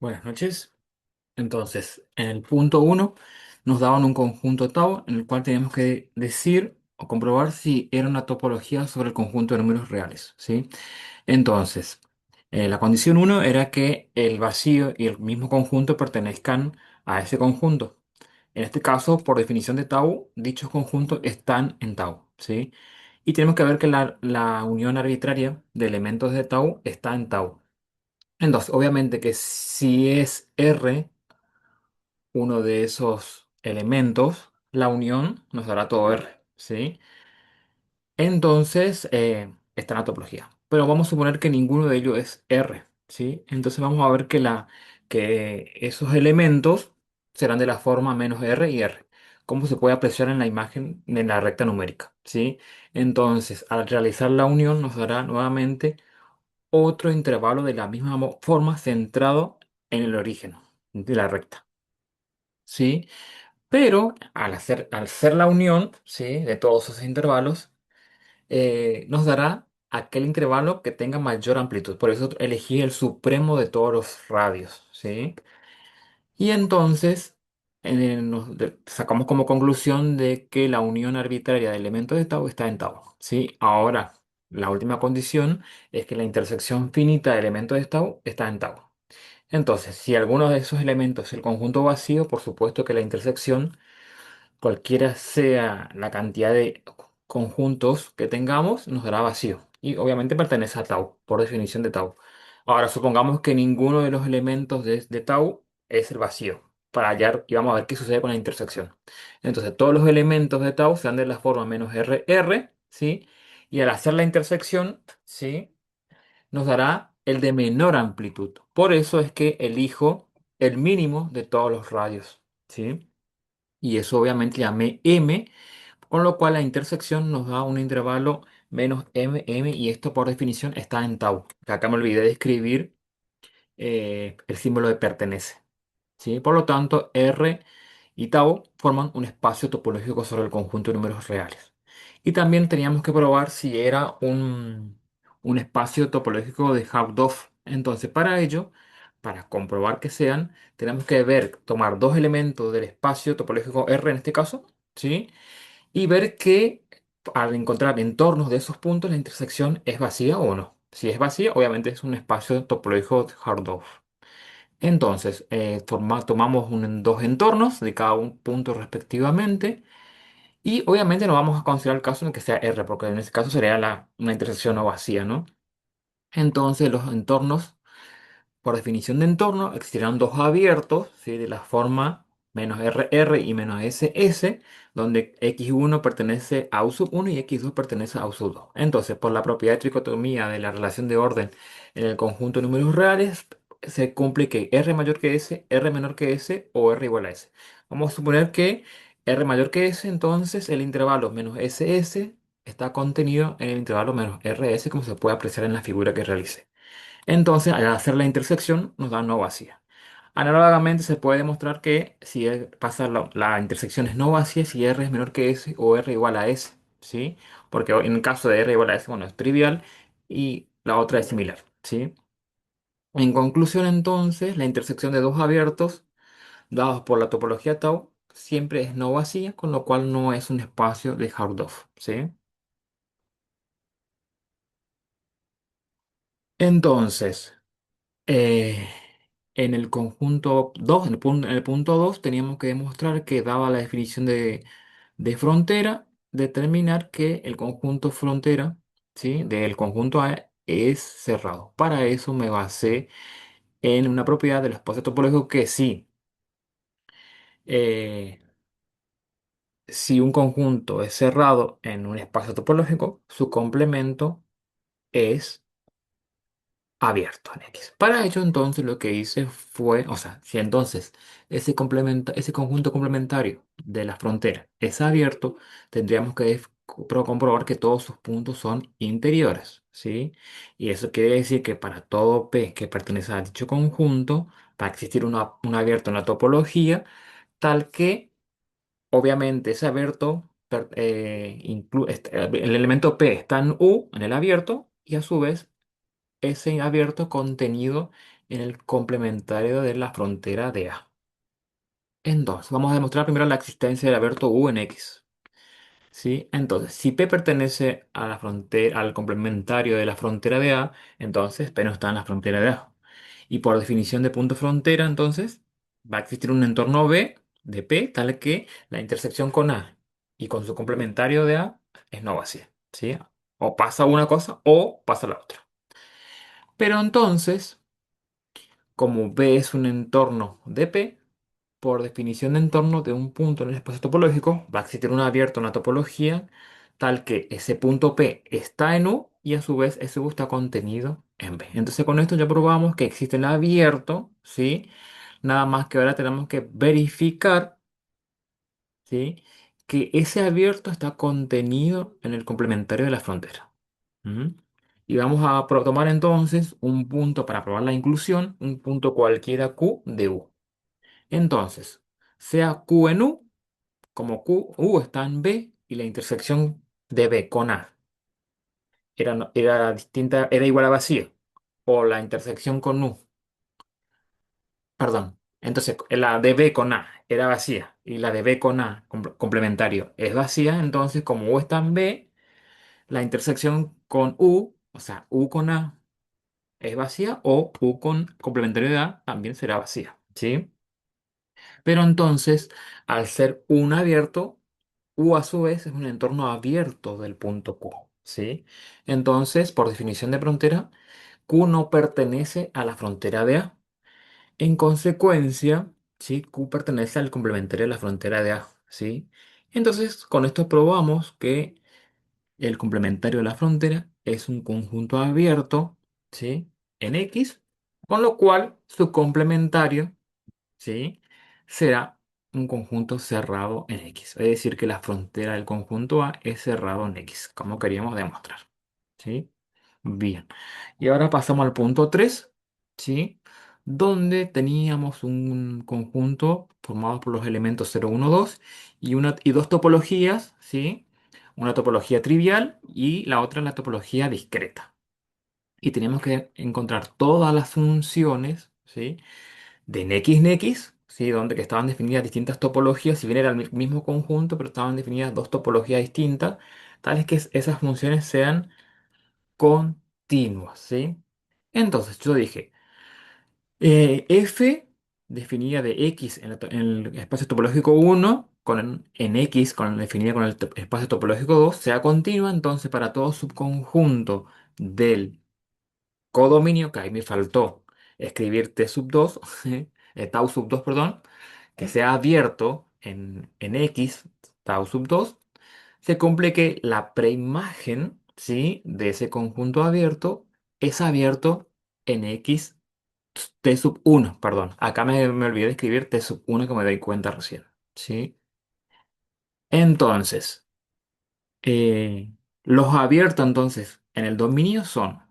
Buenas noches. Entonces, en el punto uno nos daban un conjunto tau en el cual teníamos que decir o comprobar si era una topología sobre el conjunto de números reales, ¿sí? Entonces, la condición uno era que el vacío y el mismo conjunto pertenezcan a ese conjunto. En este caso, por definición de tau, dichos conjuntos están en tau, ¿sí? Y tenemos que ver que la unión arbitraria de elementos de tau está en tau. Entonces, obviamente que si es R uno de esos elementos, la unión nos dará todo R, ¿sí? Entonces, está en la topología. Pero vamos a suponer que ninguno de ellos es R, ¿sí? Entonces vamos a ver que esos elementos serán de la forma menos R y R, como se puede apreciar en la imagen de la recta numérica, ¿sí? Entonces, al realizar la unión nos dará nuevamente otro intervalo de la misma forma centrado en el origen de la recta, ¿sí? Pero al hacer la unión, ¿sí? De todos esos intervalos, nos dará aquel intervalo que tenga mayor amplitud. Por eso elegí el supremo de todos los radios, ¿sí? Y entonces sacamos como conclusión de que la unión arbitraria de elementos de tau está en tau, ¿sí? Ahora, la última condición es que la intersección finita de elementos de tau está en tau. Entonces, si alguno de esos elementos es el conjunto vacío, por supuesto que la intersección, cualquiera sea la cantidad de conjuntos que tengamos, nos dará vacío. Y obviamente pertenece a tau, por definición de tau. Ahora, supongamos que ninguno de los elementos de tau es el vacío. Para hallar, y vamos a ver qué sucede con la intersección. Entonces, todos los elementos de tau serán de la forma menos R, R, ¿sí? Y al hacer la intersección, ¿sí? Nos dará el de menor amplitud. Por eso es que elijo el mínimo de todos los radios, ¿sí? Y eso obviamente llamé M, con lo cual la intersección nos da un intervalo menos M, M, y esto por definición está en tau. Que acá me olvidé de escribir el símbolo de pertenece, ¿sí? Por lo tanto, R y tau forman un espacio topológico sobre el conjunto de números reales. Y también teníamos que probar si era un espacio topológico de Hausdorff. Entonces, para ello, para comprobar que sean, tenemos que tomar dos elementos del espacio topológico R en este caso, ¿sí? Y ver que al encontrar entornos de esos puntos, la intersección es vacía o no. Si es vacía, obviamente es un espacio topológico de Hausdorff. Entonces, tomamos dos entornos de cada un punto respectivamente y obviamente no vamos a considerar el caso en el que sea R, porque en ese caso sería una intersección no vacía, ¿no? Entonces, los entornos, por definición de entorno, existirán dos abiertos, ¿sí? De la forma menos RR y menos SS, donde X1 pertenece a U sub 1 y X2 pertenece a U sub 2. Entonces, por la propiedad de tricotomía de la relación de orden en el conjunto de números reales, se cumple que R mayor que S, R menor que S o R igual a S. Vamos a suponer que R mayor que S, entonces el intervalo menos SS está contenido en el intervalo menos RS, como se puede apreciar en la figura que realicé. Entonces, al hacer la intersección, nos da no vacía. Análogamente, se puede demostrar que si pasa la intersección es no vacía, si R es menor que S o R igual a S, ¿sí? Porque en el caso de R igual a S, bueno, es trivial y la otra es similar, ¿sí? En conclusión, entonces, la intersección de dos abiertos dados por la topología tau siempre es no vacía, con lo cual no es un espacio de Hausdorff, ¿sí? Entonces, Eh, en el conjunto 2, en el punto 2, teníamos que demostrar que daba la definición de frontera, determinar que el conjunto frontera, ¿sí? Del conjunto A es cerrado. Para eso me basé en una propiedad del espacio topológico que sí, eh, si un conjunto es cerrado en un espacio topológico, su complemento es abierto en X. Para ello, entonces, lo que hice fue, o sea, si entonces ese conjunto complementario de la frontera es abierto, tendríamos que comprobar que todos sus puntos son interiores, ¿sí? Y eso quiere decir que para todo P que pertenece a dicho conjunto, va a existir un abierto en la topología, tal que, obviamente, ese abierto, el elemento P está en U, en el abierto, y a su vez ese abierto contenido en el complementario de la frontera de A. Entonces, vamos a demostrar primero la existencia del abierto U en X. ¿Sí? Entonces, si P pertenece a la frontera, al complementario de la frontera de A, entonces P no está en la frontera de A. Y por definición de punto frontera, entonces, va a existir un entorno B de P tal que la intersección con A y con su complementario de A es no vacía. ¿Sí? O pasa una cosa o pasa la otra. Pero entonces, como B es un entorno de P, por definición de entorno de un punto en el espacio topológico, va a existir una abierta, una topología, tal que ese punto P está en U y a su vez ese U está contenido en B. Entonces con esto ya probamos que existe el abierto, ¿sí? Nada más que ahora tenemos que verificar, ¿sí? Que ese abierto está contenido en el complementario de la frontera. ¿Mm? Y vamos a tomar entonces un punto para probar la inclusión, un punto cualquiera Q de U. Entonces, sea Q en U, como Q, U está en B y la intersección de B con A era, era distinta, era igual a vacío. O la intersección con U, perdón. Entonces, la de B con A era vacía y la de B con A complementario es vacía. Entonces, como U está en B, la intersección con U, o sea, U con A es vacía o U con complementario de A también será vacía. ¿Sí? Pero entonces, al ser un abierto, U a su vez es un entorno abierto del punto Q, ¿sí? Entonces, por definición de frontera, Q no pertenece a la frontera de A. En consecuencia, ¿sí? Q pertenece al complementario de la frontera de A, ¿sí? Entonces, con esto probamos que el complementario de la frontera es un conjunto abierto, ¿sí? En X, con lo cual su complementario, ¿sí? Será un conjunto cerrado en X. Es decir, que la frontera del conjunto A es cerrado en X, como queríamos demostrar. ¿Sí? Bien. Y ahora pasamos al punto 3, ¿sí? Donde teníamos un conjunto formado por los elementos 0, 1, 2 y dos topologías, ¿sí? Una topología trivial y la otra la topología discreta. Y teníamos que encontrar todas las funciones, ¿sí? De NXNX, ¿sí? Donde que estaban definidas distintas topologías, si bien era el mismo conjunto, pero estaban definidas dos topologías distintas, tales que esas funciones sean continuas, ¿sí? Entonces yo dije, f definida de x en el espacio topológico 1, en x definida con el espacio topológico 2, sea continua, entonces para todo subconjunto del codominio, que ahí me faltó escribir T sub 2, tau sub 2, perdón, que sea abierto en X, tau sub 2, se cumple que la preimagen, ¿sí? De ese conjunto abierto es abierto en X T sub 1, perdón. Acá me olvidé de escribir T sub 1 que me doy cuenta recién, ¿sí? Entonces, los abiertos entonces en el dominio son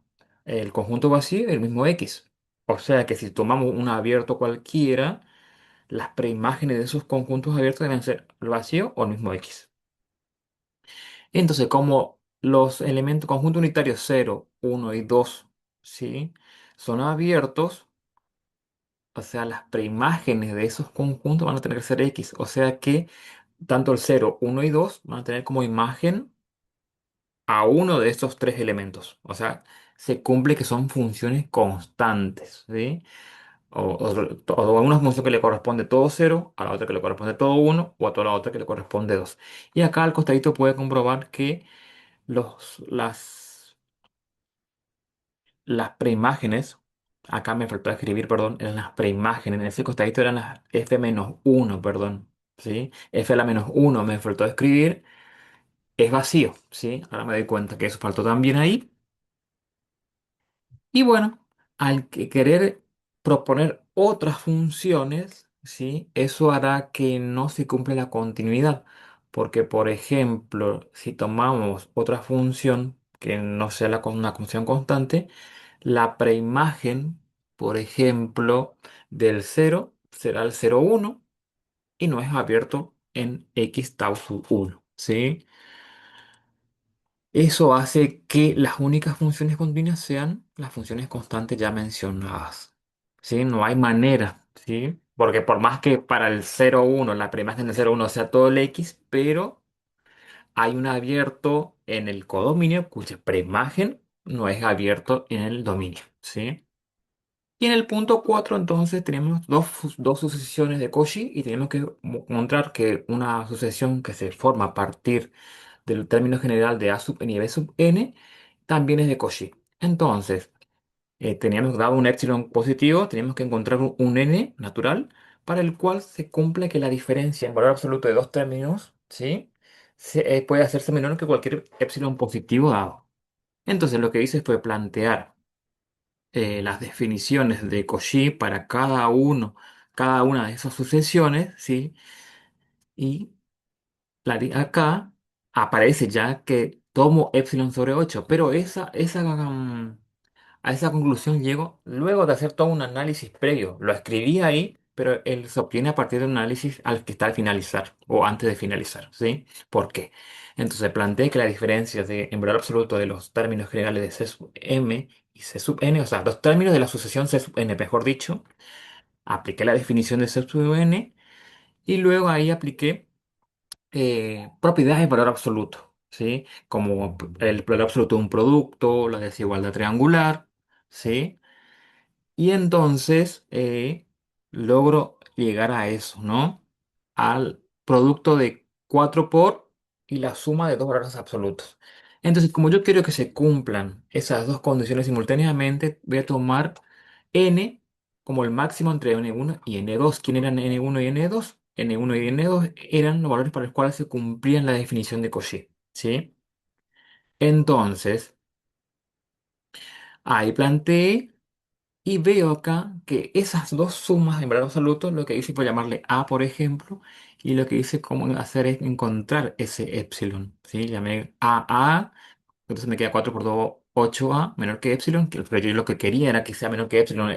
el conjunto vacío y el mismo X. O sea que si tomamos un abierto cualquiera, las preimágenes de esos conjuntos abiertos deben ser el vacío o el mismo X. Entonces, como los elementos conjuntos unitarios 0, 1 y 2, ¿sí? Son abiertos, o sea, las preimágenes de esos conjuntos van a tener que ser X. O sea que tanto el 0, 1 y 2 van a tener como imagen a uno de estos tres elementos. O sea, se cumple que son funciones constantes, ¿sí? O a una función que le corresponde todo cero, a la otra que le corresponde todo uno, o a toda la otra que le corresponde 2. Y acá al costadito puede comprobar que las preimágenes, acá me faltó escribir, perdón, eran las preimágenes, en ese costadito eran las f-1, perdón, ¿sí? F a la menos uno me faltó escribir, es vacío, ¿sí? Ahora me doy cuenta que eso faltó también ahí. Y bueno, al querer proponer otras funciones, ¿sí? Eso hará que no se cumpla la continuidad. Porque, por ejemplo, si tomamos otra función que no sea una función constante, la preimagen, por ejemplo, del cero será el 0, 1 y no es abierto en x tau sub 1, ¿sí? Eso hace que las únicas funciones continuas sean las funciones constantes ya mencionadas. ¿Sí? No hay manera, ¿sí? Porque por más que para el 0,1, la preimagen del 0,1 sea todo el X, pero hay un abierto en el codominio cuya preimagen no es abierto en el dominio, ¿sí? Y en el punto 4 entonces tenemos dos sucesiones de Cauchy y tenemos que encontrar que una sucesión que se forma a partir del término general de A sub n y B sub n también es de Cauchy. Entonces, teníamos dado un épsilon positivo, teníamos que encontrar un n natural para el cual se cumple que la diferencia en valor absoluto de dos términos, ¿sí? Puede hacerse menor que cualquier épsilon positivo dado. Entonces, lo que hice fue plantear las definiciones de Cauchy para cada una de esas sucesiones, ¿sí? Y acá aparece ya que tomo epsilon sobre 8, pero a esa conclusión llego luego de hacer todo un análisis previo. Lo escribí ahí, pero él se obtiene a partir de un análisis al que está al finalizar o antes de finalizar, ¿sí? ¿Por qué? Entonces planteé que la diferencia en valor absoluto de los términos generales de C sub m y C sub n, o sea, los términos de la sucesión C sub n, mejor dicho, apliqué la definición de C sub n y luego ahí apliqué propiedades de valor absoluto, ¿sí? Como el valor absoluto de un producto, la desigualdad triangular, ¿sí? Y entonces logro llegar a eso, ¿no? Al producto de 4 por y la suma de dos valores absolutos. Entonces, como yo quiero que se cumplan esas dos condiciones simultáneamente, voy a tomar n como el máximo entre n1 y n2. ¿Quién eran n1 y n2? N1 y n2 eran los valores para los cuales se cumplían la definición de Cauchy, ¿sí? Entonces, ahí planteé. Y veo acá que esas dos sumas en valor absoluto, lo que hice fue llamarle A, por ejemplo, y lo que hice como hacer es encontrar ese épsilon, ¿sí? Llamé A, entonces me queda 4 por 2, 8A, menor que épsilon, pero yo lo que quería era que sea menor que épsilon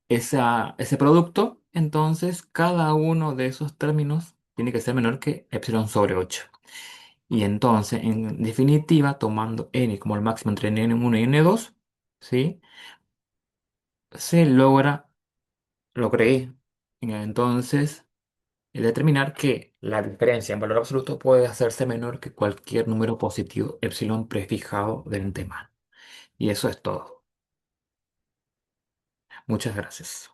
ese producto, entonces cada uno de esos términos tiene que ser menor que épsilon sobre 8. Y entonces, en definitiva, tomando n como el máximo entre n1 y n2, ¿sí? Se logra Lo creí. Entonces, determinar que la diferencia en valor absoluto puede hacerse menor que cualquier número positivo epsilon prefijado del antemano. Y eso es todo. Muchas gracias.